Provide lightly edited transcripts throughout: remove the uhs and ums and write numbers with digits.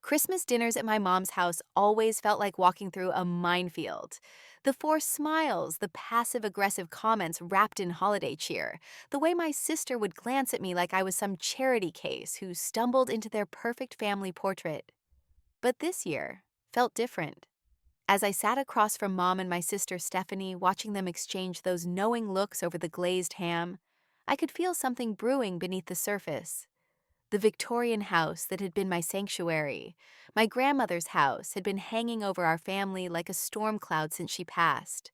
Christmas dinners at my mom's house always felt like walking through a minefield. The forced smiles, the passive aggressive comments wrapped in holiday cheer, the way my sister would glance at me like I was some charity case who stumbled into their perfect family portrait. But this year felt different. As I sat across from Mom and my sister Stephanie, watching them exchange those knowing looks over the glazed ham, I could feel something brewing beneath the surface. The Victorian house that had been my sanctuary, my grandmother's house, had been hanging over our family like a storm cloud since she passed.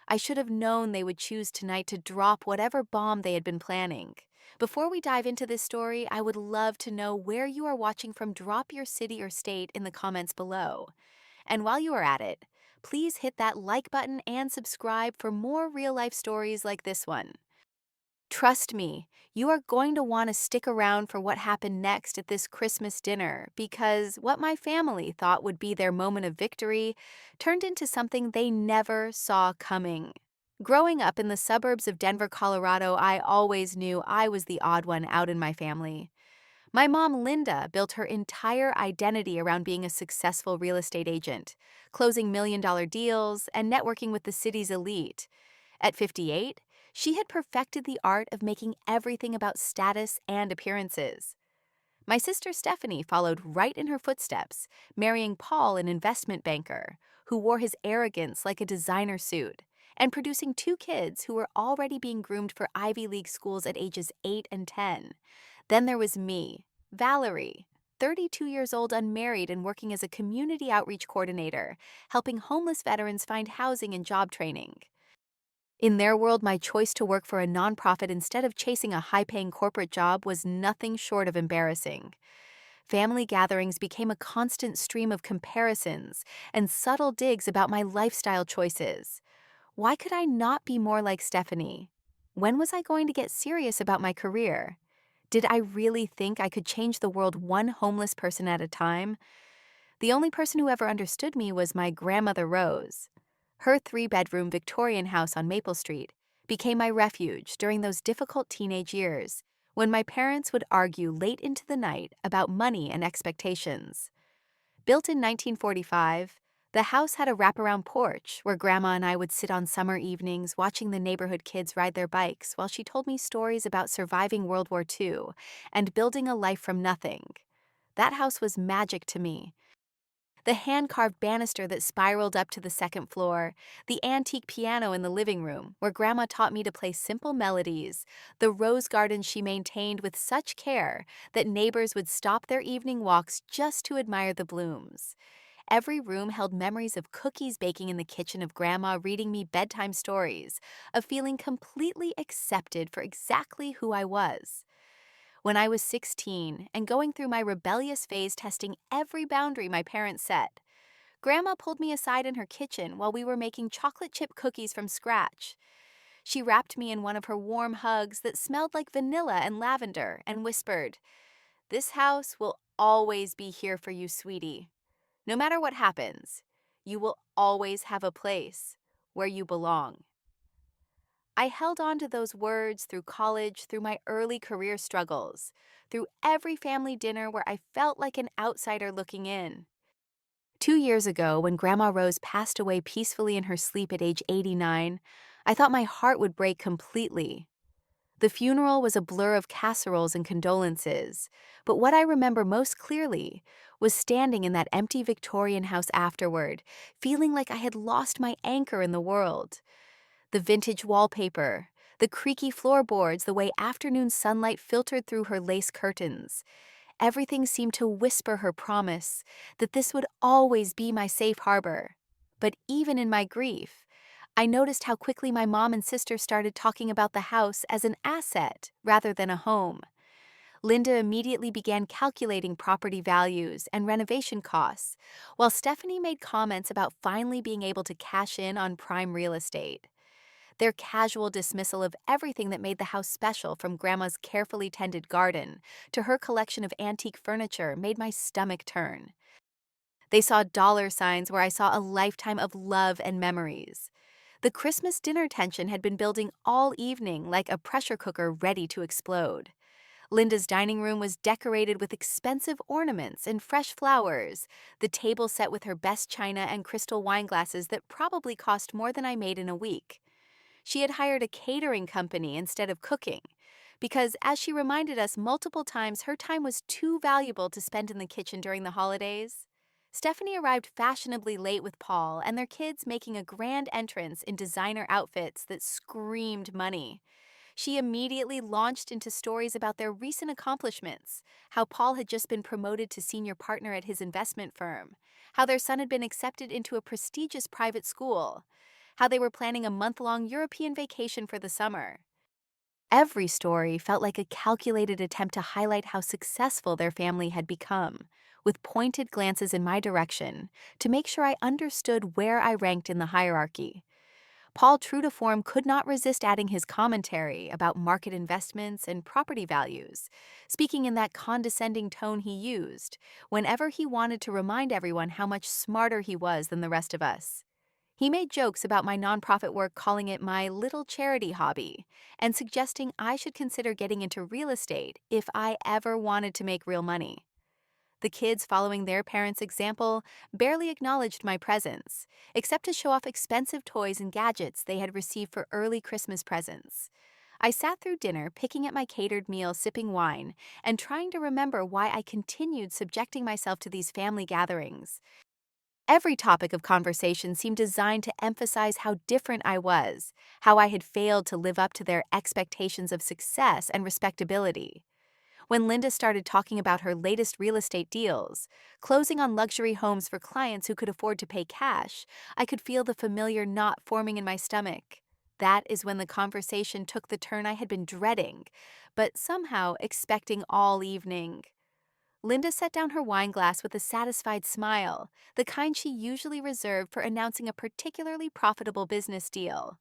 I should have known they would choose tonight to drop whatever bomb they had been planning. Before we dive into this story, I would love to know where you are watching from. Drop your city or state in the comments below. And while you are at it, please hit that like button and subscribe for more real life stories like this one. Trust me, you are going to want to stick around for what happened next at this Christmas dinner because what my family thought would be their moment of victory turned into something they never saw coming. Growing up in the suburbs of Denver, Colorado, I always knew I was the odd one out in my family. My mom, Linda, built her entire identity around being a successful real estate agent, closing million-dollar deals and networking with the city's elite. At 58, she had perfected the art of making everything about status and appearances. My sister Stephanie followed right in her footsteps, marrying Paul, an investment banker, who wore his arrogance like a designer suit, and producing two kids who were already being groomed for Ivy League schools at ages 8 and 10. Then there was me, Valerie, 32 years old, unmarried, and working as a community outreach coordinator, helping homeless veterans find housing and job training. In their world, my choice to work for a nonprofit instead of chasing a high-paying corporate job was nothing short of embarrassing. Family gatherings became a constant stream of comparisons and subtle digs about my lifestyle choices. Why could I not be more like Stephanie? When was I going to get serious about my career? Did I really think I could change the world one homeless person at a time? The only person who ever understood me was my grandmother Rose. Her three-bedroom Victorian house on Maple Street became my refuge during those difficult teenage years when my parents would argue late into the night about money and expectations. Built in 1945, the house had a wraparound porch where Grandma and I would sit on summer evenings watching the neighborhood kids ride their bikes while she told me stories about surviving World War II and building a life from nothing. That house was magic to me. The hand-carved banister that spiraled up to the second floor, the antique piano in the living room where Grandma taught me to play simple melodies, the rose garden she maintained with such care that neighbors would stop their evening walks just to admire the blooms. Every room held memories of cookies baking in the kitchen, of Grandma reading me bedtime stories, of feeling completely accepted for exactly who I was. When I was 16 and going through my rebellious phase testing every boundary my parents set, Grandma pulled me aside in her kitchen while we were making chocolate chip cookies from scratch. She wrapped me in one of her warm hugs that smelled like vanilla and lavender and whispered, "This house will always be here for you, sweetie. No matter what happens, you will always have a place where you belong." I held on to those words through college, through my early career struggles, through every family dinner where I felt like an outsider looking in. 2 years ago, when Grandma Rose passed away peacefully in her sleep at age 89, I thought my heart would break completely. The funeral was a blur of casseroles and condolences, but what I remember most clearly was standing in that empty Victorian house afterward, feeling like I had lost my anchor in the world. The vintage wallpaper, the creaky floorboards, the way afternoon sunlight filtered through her lace curtains. Everything seemed to whisper her promise that this would always be my safe harbor. But even in my grief, I noticed how quickly my mom and sister started talking about the house as an asset rather than a home. Linda immediately began calculating property values and renovation costs, while Stephanie made comments about finally being able to cash in on prime real estate. Their casual dismissal of everything that made the house special, from Grandma's carefully tended garden to her collection of antique furniture, made my stomach turn. They saw dollar signs where I saw a lifetime of love and memories. The Christmas dinner tension had been building all evening like a pressure cooker ready to explode. Linda's dining room was decorated with expensive ornaments and fresh flowers, the table set with her best china and crystal wine glasses that probably cost more than I made in a week. She had hired a catering company instead of cooking, because, as she reminded us multiple times, her time was too valuable to spend in the kitchen during the holidays. Stephanie arrived fashionably late with Paul and their kids making a grand entrance in designer outfits that screamed money. She immediately launched into stories about their recent accomplishments, how Paul had just been promoted to senior partner at his investment firm, how their son had been accepted into a prestigious private school, how they were planning a month-long European vacation for the summer. Every story felt like a calculated attempt to highlight how successful their family had become, with pointed glances in my direction to make sure I understood where I ranked in the hierarchy. Paul, true to form, could not resist adding his commentary about market investments and property values, speaking in that condescending tone he used whenever he wanted to remind everyone how much smarter he was than the rest of us. He made jokes about my nonprofit work, calling it my little charity hobby, and suggesting I should consider getting into real estate if I ever wanted to make real money. The kids, following their parents' example, barely acknowledged my presence, except to show off expensive toys and gadgets they had received for early Christmas presents. I sat through dinner, picking at my catered meal, sipping wine, and trying to remember why I continued subjecting myself to these family gatherings. Every topic of conversation seemed designed to emphasize how different I was, how I had failed to live up to their expectations of success and respectability. When Linda started talking about her latest real estate deals, closing on luxury homes for clients who could afford to pay cash, I could feel the familiar knot forming in my stomach. That is when the conversation took the turn I had been dreading, but somehow expecting all evening. Linda set down her wine glass with a satisfied smile, the kind she usually reserved for announcing a particularly profitable business deal.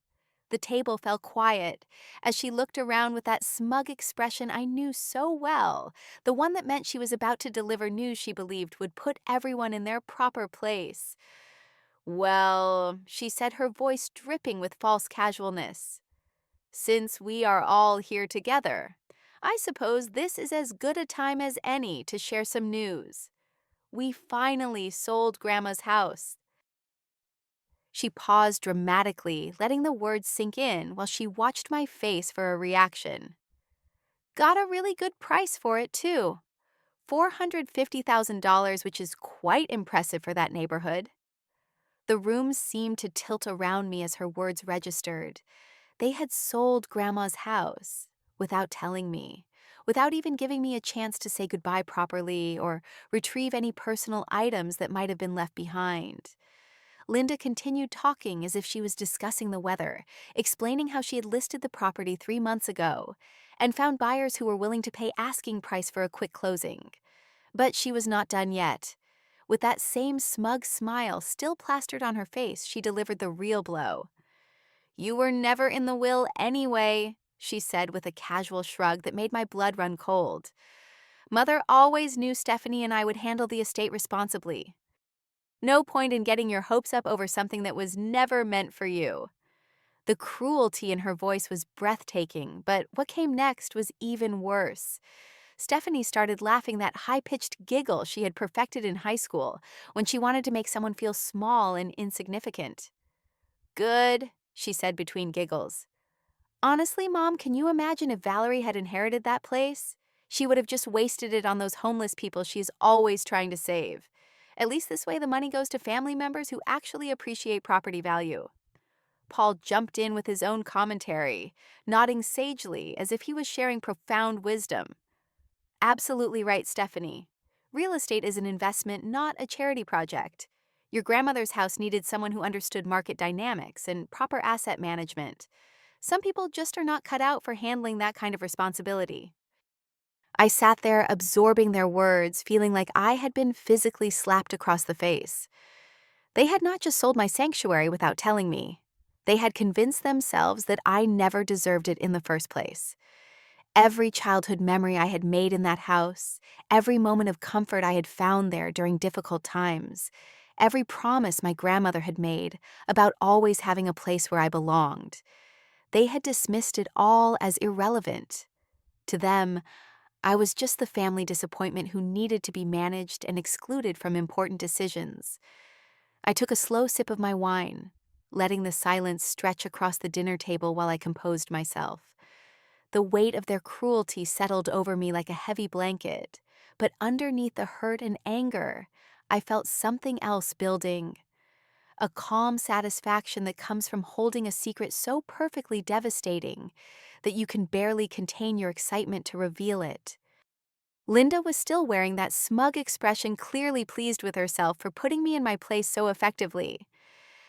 The table fell quiet as she looked around with that smug expression I knew so well, the one that meant she was about to deliver news she believed would put everyone in their proper place. "Well," she said, her voice dripping with false casualness, "since we are all here together, I suppose this is as good a time as any to share some news. We finally sold Grandma's house." She paused dramatically, letting the words sink in while she watched my face for a reaction. "Got a really good price for it, too. $450,000, which is quite impressive for that neighborhood." The room seemed to tilt around me as her words registered. They had sold Grandma's house without telling me, without even giving me a chance to say goodbye properly or retrieve any personal items that might have been left behind. Linda continued talking as if she was discussing the weather, explaining how she had listed the property 3 months ago and found buyers who were willing to pay asking price for a quick closing. But she was not done yet. With that same smug smile still plastered on her face, she delivered the real blow. "You were never in the will anyway," she said with a casual shrug that made my blood run cold. "Mother always knew Stephanie and I would handle the estate responsibly. No point in getting your hopes up over something that was never meant for you." The cruelty in her voice was breathtaking, but what came next was even worse. Stephanie started laughing, that high-pitched giggle she had perfected in high school when she wanted to make someone feel small and insignificant. "Good," she said between giggles. "Honestly, Mom, can you imagine if Valerie had inherited that place? She would have just wasted it on those homeless people she's always trying to save. At least this way the money goes to family members who actually appreciate property value." Paul jumped in with his own commentary, nodding sagely as if he was sharing profound wisdom. "Absolutely right, Stephanie. Real estate is an investment, not a charity project. Your grandmother's house needed someone who understood market dynamics and proper asset management. Some people just are not cut out for handling that kind of responsibility." I sat there absorbing their words, feeling like I had been physically slapped across the face. They had not just sold my sanctuary without telling me. They had convinced themselves that I never deserved it in the first place. Every childhood memory I had made in that house, every moment of comfort I had found there during difficult times, every promise my grandmother had made about always having a place where I belonged, they had dismissed it all as irrelevant. To them, I was just the family disappointment who needed to be managed and excluded from important decisions. I took a slow sip of my wine, letting the silence stretch across the dinner table while I composed myself. The weight of their cruelty settled over me like a heavy blanket, but underneath the hurt and anger, I felt something else building. A calm satisfaction that comes from holding a secret so perfectly devastating that you can barely contain your excitement to reveal it. Linda was still wearing that smug expression, clearly pleased with herself for putting me in my place so effectively.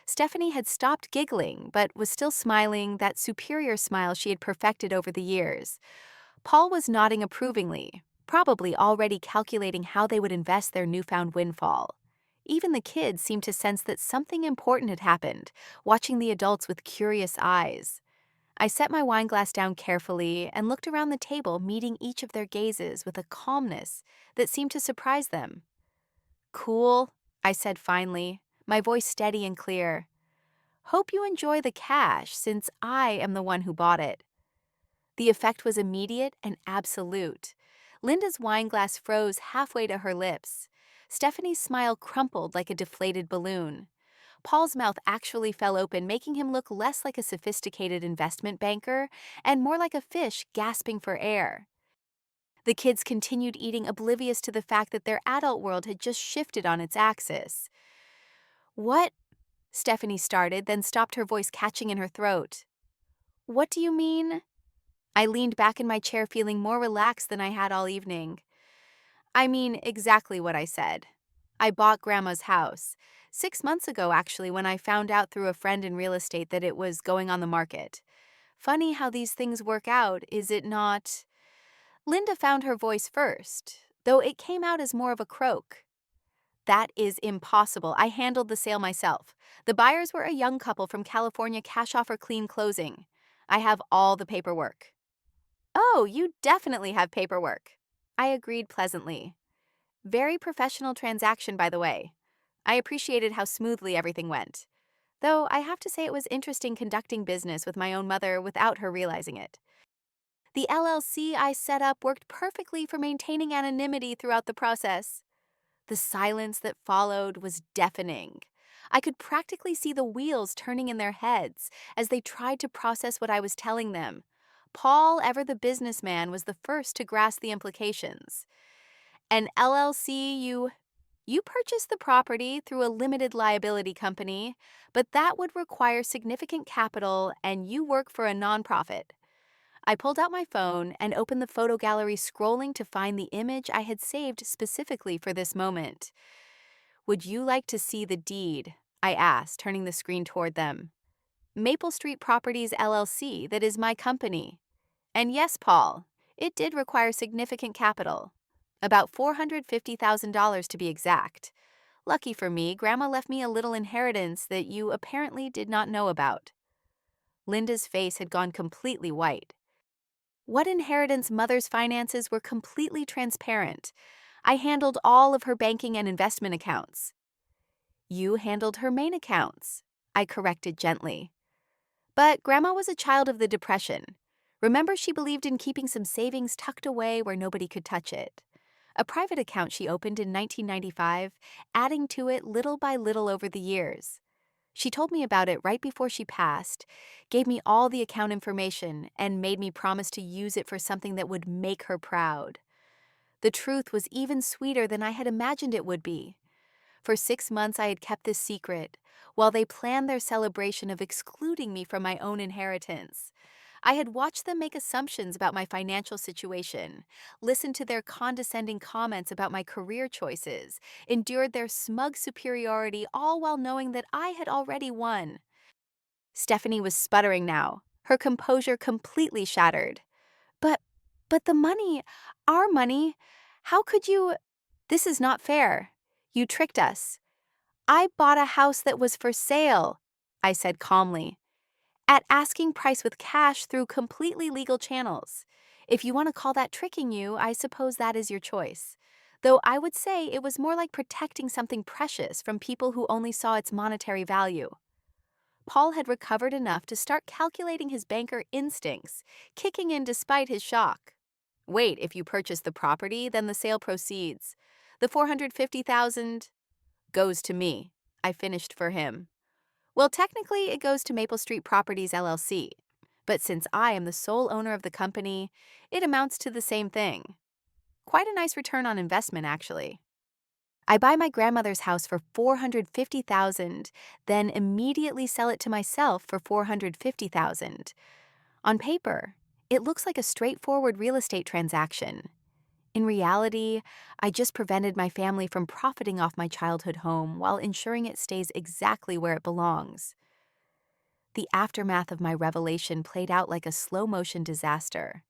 Stephanie had stopped giggling, but was still smiling, that superior smile she had perfected over the years. Paul was nodding approvingly, probably already calculating how they would invest their newfound windfall. Even the kids seemed to sense that something important had happened, watching the adults with curious eyes. I set my wine glass down carefully and looked around the table, meeting each of their gazes with a calmness that seemed to surprise them. "Cool," I said finally, my voice steady and clear. "Hope you enjoy the cash, since I am the one who bought it." The effect was immediate and absolute. Linda's wine glass froze halfway to her lips. Stephanie's smile crumpled like a deflated balloon. Paul's mouth actually fell open, making him look less like a sophisticated investment banker and more like a fish gasping for air. The kids continued eating, oblivious to the fact that their adult world had just shifted on its axis. "What?" Stephanie started, then stopped, her voice catching in her throat. "What do you mean?" I leaned back in my chair, feeling more relaxed than I had all evening. "I mean exactly what I said. I bought Grandma's house. 6 months ago, actually, when I found out through a friend in real estate that it was going on the market. Funny how these things work out, is it not?" Linda found her voice first, though it came out as more of a croak. "That is impossible. I handled the sale myself. The buyers were a young couple from California, cash offer, clean closing. I have all the paperwork." "Oh, you definitely have paperwork." I agreed pleasantly. "Very professional transaction, by the way." I appreciated how smoothly everything went. Though I have to say it was interesting conducting business with my own mother without her realizing it. The LLC I set up worked perfectly for maintaining anonymity throughout the process. The silence that followed was deafening. I could practically see the wheels turning in their heads as they tried to process what I was telling them. Paul, ever the businessman, was the first to grasp the implications. "An LLC, you purchased the property through a limited liability company, but that would require significant capital, and you work for a nonprofit." I pulled out my phone and opened the photo gallery, scrolling to find the image I had saved specifically for this moment. "Would you like to see the deed?" I asked, turning the screen toward them. "Maple Street Properties LLC, that is my company. And yes, Paul, it did require significant capital. About $450,000 to be exact. Lucky for me, Grandma left me a little inheritance that you apparently did not know about." Linda's face had gone completely white. What inheritance? Mother's finances were completely transparent. I handled all of her banking and investment accounts. "You handled her main accounts," I corrected gently. "But Grandma was a child of the Depression. Remember, she believed in keeping some savings tucked away where nobody could touch it. A private account she opened in 1995, adding to it little by little over the years. She told me about it right before she passed, gave me all the account information, and made me promise to use it for something that would make her proud. The truth was even sweeter than I had imagined it would be. For 6 months I had kept this secret, while they planned their celebration of excluding me from my own inheritance. I had watched them make assumptions about my financial situation, listened to their condescending comments about my career choices, endured their smug superiority, all while knowing that I had already won. Stephanie was sputtering now, her composure completely shattered. But, but the money, our money, how could you? This is not fair. You tricked us. I bought a house that was for sale," I said calmly, "at asking price with cash through completely legal channels. If you want to call that tricking you, I suppose that is your choice. Though I would say it was more like protecting something precious from people who only saw its monetary value." Paul had recovered enough to start calculating his banker instincts, kicking in despite his shock. Wait, if you purchase the property, then the sale proceeds. The 450,000 goes to me. I finished for him. Well, technically, it goes to Maple Street Properties LLC. But since I am the sole owner of the company, it amounts to the same thing. Quite a nice return on investment, actually. I buy my grandmother's house for 450,000, then immediately sell it to myself for 450,000. On paper, it looks like a straightforward real estate transaction. In reality, I just prevented my family from profiting off my childhood home while ensuring it stays exactly where it belongs. The aftermath of my revelation played out like a slow-motion disaster.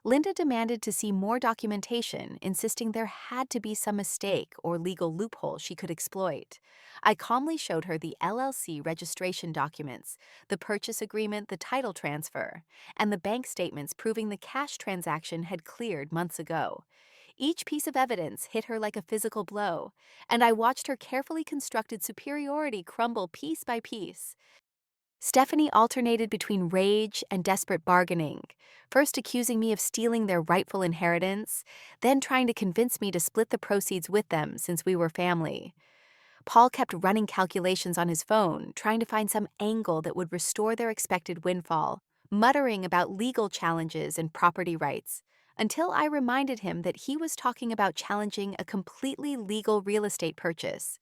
Linda demanded to see more documentation, insisting there had to be some mistake or legal loophole she could exploit. I calmly showed her the LLC registration documents, the purchase agreement, the title transfer, and the bank statements proving the cash transaction had cleared months ago. Each piece of evidence hit her like a physical blow, and I watched her carefully constructed superiority crumble piece by piece. Stephanie alternated between rage and desperate bargaining, first accusing me of stealing their rightful inheritance, then trying to convince me to split the proceeds with them since we were family. Paul kept running calculations on his phone, trying to find some angle that would restore their expected windfall, muttering about legal challenges and property rights, until I reminded him that he was talking about challenging a completely legal real estate purchase.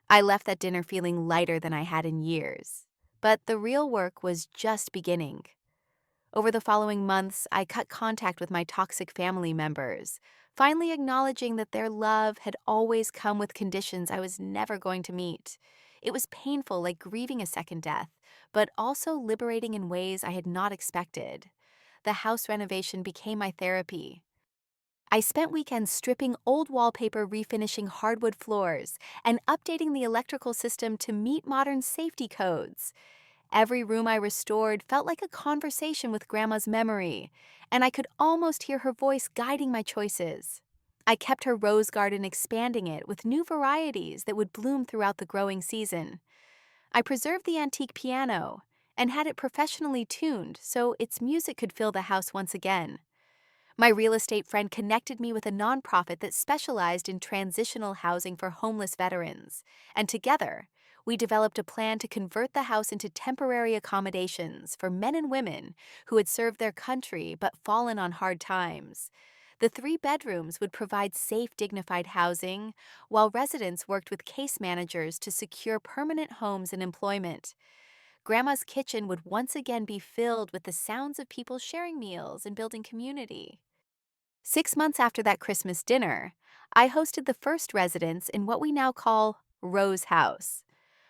I left that dinner feeling lighter than I had in years. But the real work was just beginning. Over the following months, I cut contact with my toxic family members, finally acknowledging that their love had always come with conditions I was never going to meet. It was painful, like grieving a second death, but also liberating in ways I had not expected. The house renovation became my therapy. I spent weekends stripping old wallpaper, refinishing hardwood floors, and updating the electrical system to meet modern safety codes. Every room I restored felt like a conversation with Grandma's memory, and I could almost hear her voice guiding my choices. I kept her rose garden, expanding it with new varieties that would bloom throughout the growing season. I preserved the antique piano and had it professionally tuned so its music could fill the house once again. My real estate friend connected me with a nonprofit that specialized in transitional housing for homeless veterans, and together, we developed a plan to convert the house into temporary accommodations for men and women who had served their country but fallen on hard times. The 3 bedrooms would provide safe, dignified housing, while residents worked with case managers to secure permanent homes and employment. Grandma's kitchen would once again be filled with the sounds of people sharing meals and building community. 6 months after that Christmas dinner, I hosted the first residents in what we now call Rose House.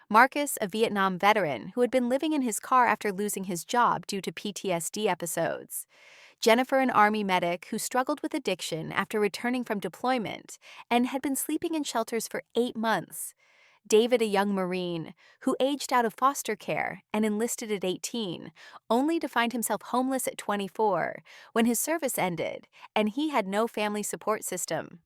Marcus, a Vietnam veteran who had been living in his car after losing his job due to PTSD episodes. Jennifer, an Army medic who struggled with addiction after returning from deployment and had been sleeping in shelters for 8 months. David, a young Marine who aged out of foster care and enlisted at 18, only to find himself homeless at 24 when his service ended and he had no family support system.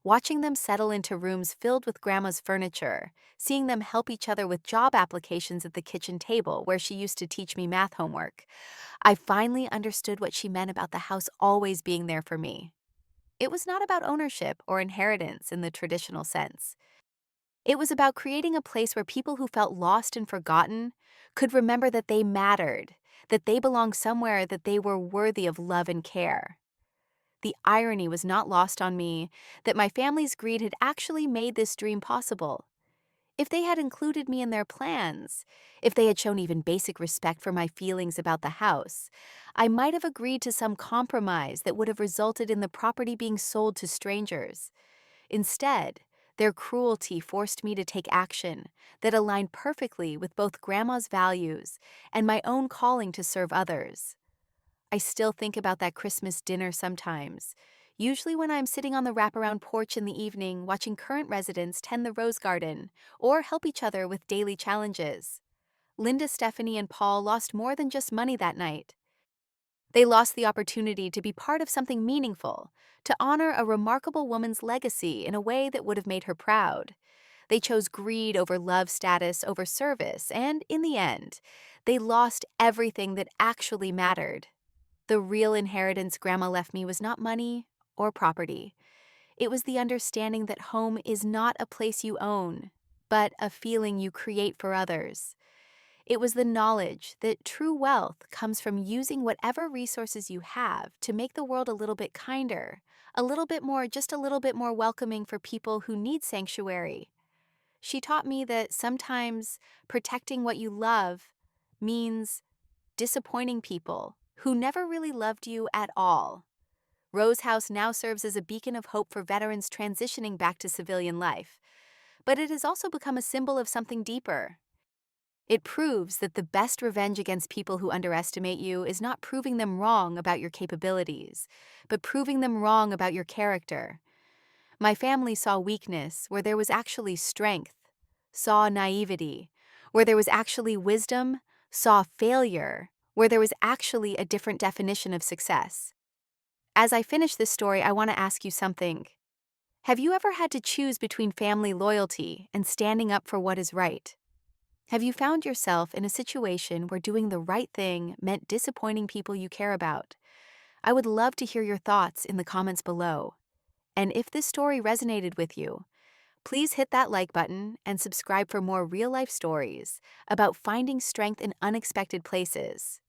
Watching them settle into rooms filled with Grandma's furniture, seeing them help each other with job applications at the kitchen table where she used to teach me math homework, I finally understood what she meant about the house always being there for me. It was not about ownership or inheritance in the traditional sense. It was about creating a place where people who felt lost and forgotten could remember that they mattered, that they belonged somewhere, that they were worthy of love and care. The irony was not lost on me that my family's greed had actually made this dream possible. If they had included me in their plans, if they had shown even basic respect for my feelings about the house, I might have agreed to some compromise that would have resulted in the property being sold to strangers. Instead, their cruelty forced me to take action that aligned perfectly with both Grandma's values and my own calling to serve others. I still think about that Christmas dinner sometimes, usually when I'm sitting on the wraparound porch in the evening watching current residents tend the rose garden or help each other with daily challenges. Linda, Stephanie, and Paul lost more than just money that night. They lost the opportunity to be part of something meaningful, to honor a remarkable woman's legacy in a way that would have made her proud. They chose greed over love, status over service, and in the end, they lost everything that actually mattered. The real inheritance Grandma left me was not money or property. It was the understanding that home is not a place you own, but a feeling you create for others. It was the knowledge that true wealth comes from using whatever resources you have to make the world a little bit kinder, a little bit more, just a little bit more welcoming for people who need sanctuary. She taught me that sometimes protecting what you love means disappointing people who never really loved you at all. Rose House now serves as a beacon of hope for veterans transitioning back to civilian life, but it has also become a symbol of something deeper. It proves that the best revenge against people who underestimate you is not proving them wrong about your capabilities, but proving them wrong about your character. My family saw weakness where there was actually strength, saw naivety where there was actually wisdom, saw failure where there was actually a different definition of success. As I finish this story, I want to ask you something. Have you ever had to choose between family loyalty and standing up for what is right? Have you found yourself in a situation where doing the right thing meant disappointing people you care about? I would love to hear your thoughts in the comments below. And if this story resonated with you, please hit that like button and subscribe for more real-life stories about finding strength in unexpected places.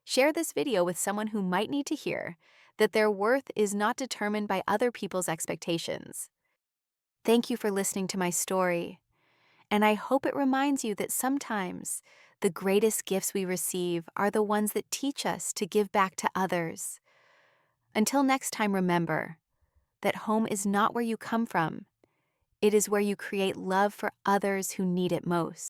Share this video with someone who might need to hear that their worth is not determined by other people's expectations. Thank you for listening to my story, and I hope it reminds you that sometimes the greatest gifts we receive are the ones that teach us to give back to others. Until next time, remember that home is not where you come from. It is where you create love for others who need it most.